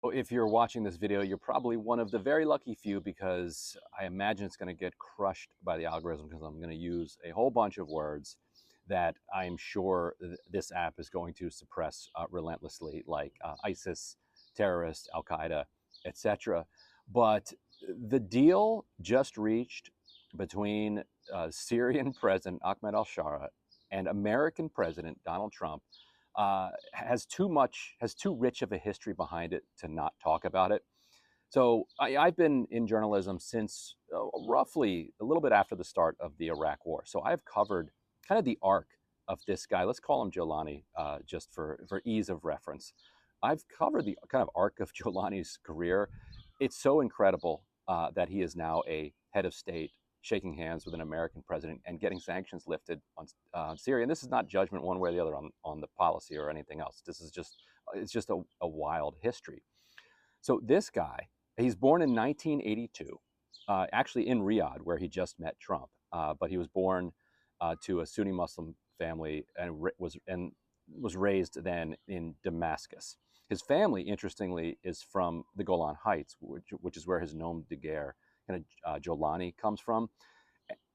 If you're watching this video, you're probably one of the very lucky few because I imagine it's going to get crushed by the algorithm because I'm going to use a whole bunch of words that I'm sure this app is going to suppress relentlessly, like ISIS, terrorist, Al Qaeda, etc. But the deal just reached between Syrian President Ahmed al Shara and American President Donald Trump has too rich of a history behind it to not talk about it. So I've been in journalism since roughly a little bit after the start of the Iraq War. So I've covered kind of the arc of this guy. Let's call him Jolani, just for ease of reference. I've covered the kind of arc of Jolani's career. It's so incredible that he is now a head of state, shaking hands with an American president and getting sanctions lifted on Syria. And this is not judgment one way or the other on the policy or anything else. This is just it's just a wild history. So this guy, he's born in 1982, actually in Riyadh, where he just met Trump. But he was born to a Sunni Muslim family and was raised then in Damascus. His family, interestingly, is from the Golan Heights, which is where his nom de guerre, kind of Jolani, comes from.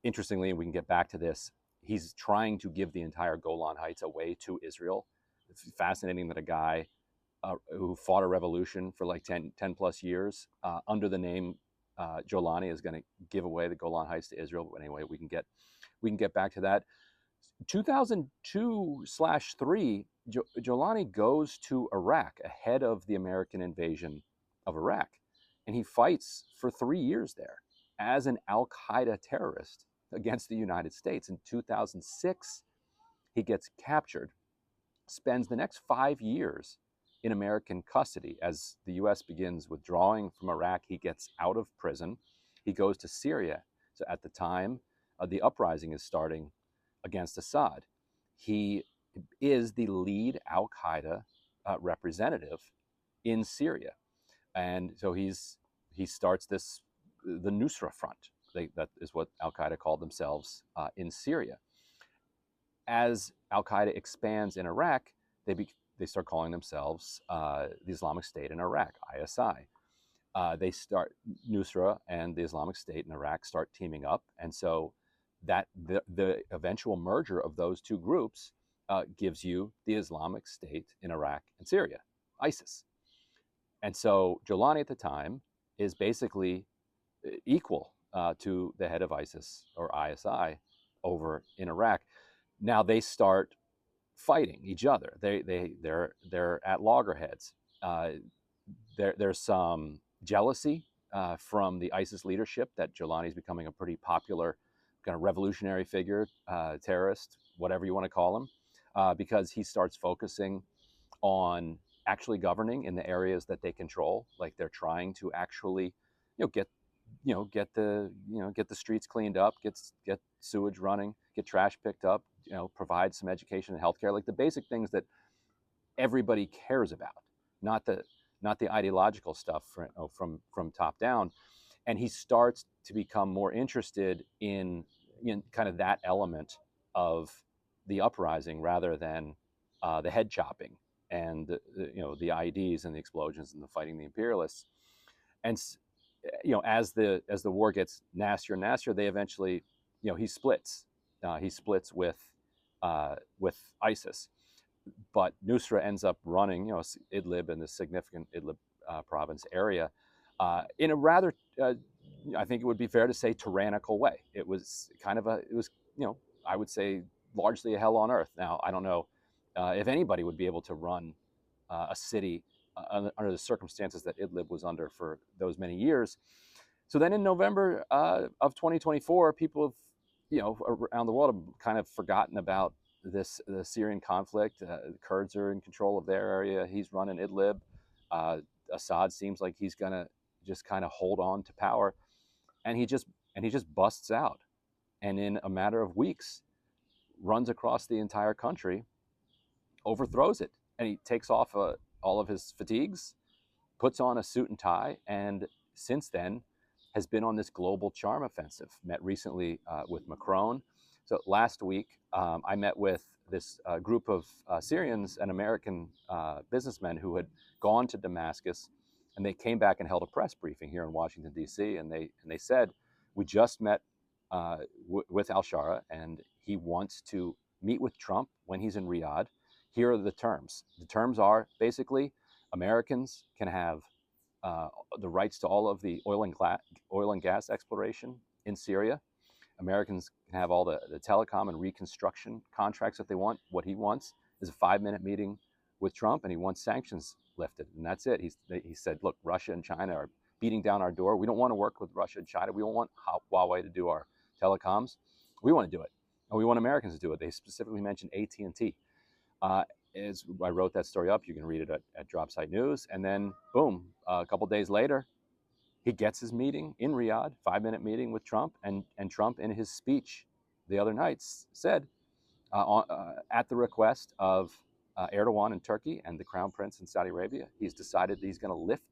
Interestingly, and we can get back to this, he's trying to give the entire Golan Heights away to Israel. It's fascinating that a guy who fought a revolution for like 10 plus years under the name Jolani is going to give away the Golan Heights to Israel. But anyway, we can get back to that. 2002/3, Jolani goes to Iraq ahead of the American invasion of Iraq, and he fights for 3 years there as an Al Qaeda terrorist against the United States. In 2006, he gets captured, spends the next 5 years in American custody. As the U.S. begins withdrawing from Iraq, he gets out of prison. He goes to Syria. So at the time, the uprising is starting against Assad. He is the lead Al Qaeda representative in Syria, and so he starts the Nusra Front. That is what Al Qaeda called themselves in Syria. As Al Qaeda expands in Iraq, they start calling themselves the Islamic State in Iraq, ISI. They start Nusra and the Islamic State in Iraq start teaming up, and so that the eventual merger of those two groups gives you the Islamic State in Iraq and Syria, ISIS. And so Jolani at the time is basically equal to the head of ISIS or ISI over in Iraq. Now they start fighting each other. They're at loggerheads. There's some jealousy from the ISIS leadership that Jolani is becoming a pretty popular kind of revolutionary figure, terrorist, whatever you want to call him, because he starts focusing on actually governing in the areas that they control. Like they're trying to actually, get the streets cleaned up, get sewage running, get trash picked up, provide some education and healthcare, like the basic things that everybody cares about, not the ideological stuff from top down. And he starts to become more interested in kind of that element of the uprising rather than the head chopping and the IEDs and the explosions and the fighting the imperialists. And as the war gets nastier and nastier, they eventually, he splits. He splits with ISIS, but Nusra ends up running, Idlib and the significant Idlib province area in a rather, I think it would be fair to say, tyrannical way. It was I would say, largely a hell on earth. Now, I don't know if anybody would be able to run a city under the circumstances that Idlib was under for those many years. So then in November of 2024, people have, around the world have kind of forgotten about the Syrian conflict. The Kurds are in control of their area. He's running Idlib. Assad seems like he's gonna just kind of hold on to power, and he just busts out, and in a matter of weeks, runs across the entire country, overthrows it, and he takes off all of his fatigues, puts on a suit and tie, and since then has been on this global charm offensive. Met recently with Macron. So last week, I met with this group of Syrians and American businessmen who had gone to Damascus And they came back and held a press briefing here in Washington, D.C., and they said, we just met with al-Shara, and he wants to meet with Trump when he's in Riyadh. Here are the terms. The terms are basically Americans can have the rights to all of the oil and gas exploration in Syria. Americans can have all the telecom and reconstruction contracts that they want. What he wants is a 5-minute meeting with Trump, and he wants sanctions lifted, and that's it. He said, look, Russia and China are beating down our door. We don't want to work with Russia and China. We don't want Huawei to do our telecoms. We want to do it, and we want Americans to do it. They specifically mentioned AT&T. As I wrote that story up, you can read it at Dropsite News, and then boom, a couple days later, he gets his meeting in Riyadh, 5-minute meeting with Trump, and Trump in his speech the other night said, at the request of Erdogan in Turkey and the Crown Prince in Saudi Arabia, he's decided that he's going to lift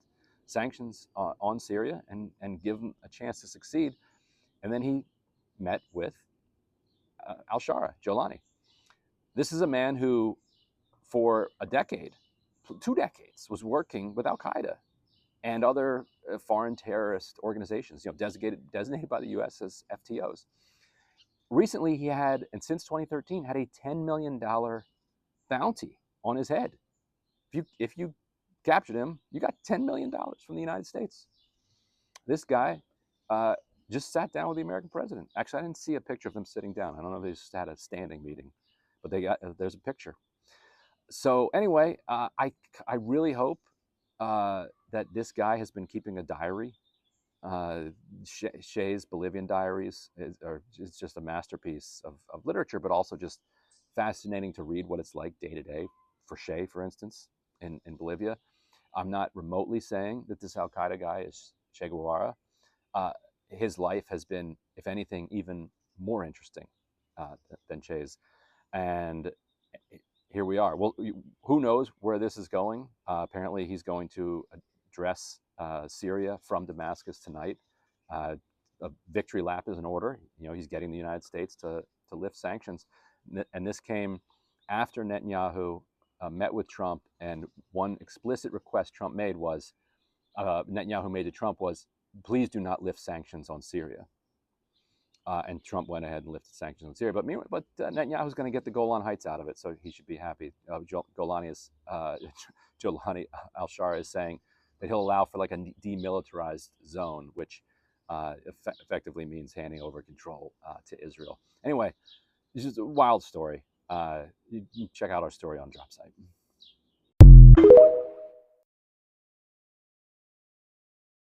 sanctions on Syria and give them a chance to succeed. And then he met with al-Shara, Jolani. This is a man who, for a decade, 2 decades, was working with Al-Qaeda and other foreign terrorist organizations, designated by the U.S. as FTOs. Recently, he had, and since 2013, had a $10 million bounty on his head. If you captured him, you got $10 million from the United States. This guy just sat down with the American president. Actually, I didn't see a picture of them sitting down. I don't know if they just had a standing meeting, but there's a picture. So anyway, I really hope that this guy has been keeping a diary. Shea's Bolivian Diaries is just a masterpiece of literature, but also just fascinating to read what it's like day to day for Shea, for instance, in Bolivia. I'm not remotely saying that this Al-Qaeda guy is Che Guevara. His life has been, if anything, even more interesting than Che's. And here we are. Well, who knows where this is going? Apparently, he's going to address Syria from Damascus tonight. A victory lap is in order. He's getting the United States to lift sanctions. And this came after Netanyahu met with Trump, and one explicit request Trump made was, Netanyahu made to Trump was, please do not lift sanctions on Syria. And Trump went ahead and lifted sanctions on Syria. But Netanyahu's going to get the Golan Heights out of it, so he should be happy. Jolani al-Shara is saying that he'll allow for like a demilitarized zone, which effectively means handing over control to Israel. Anyway, this is a wild story. You check out our story on Dropsite.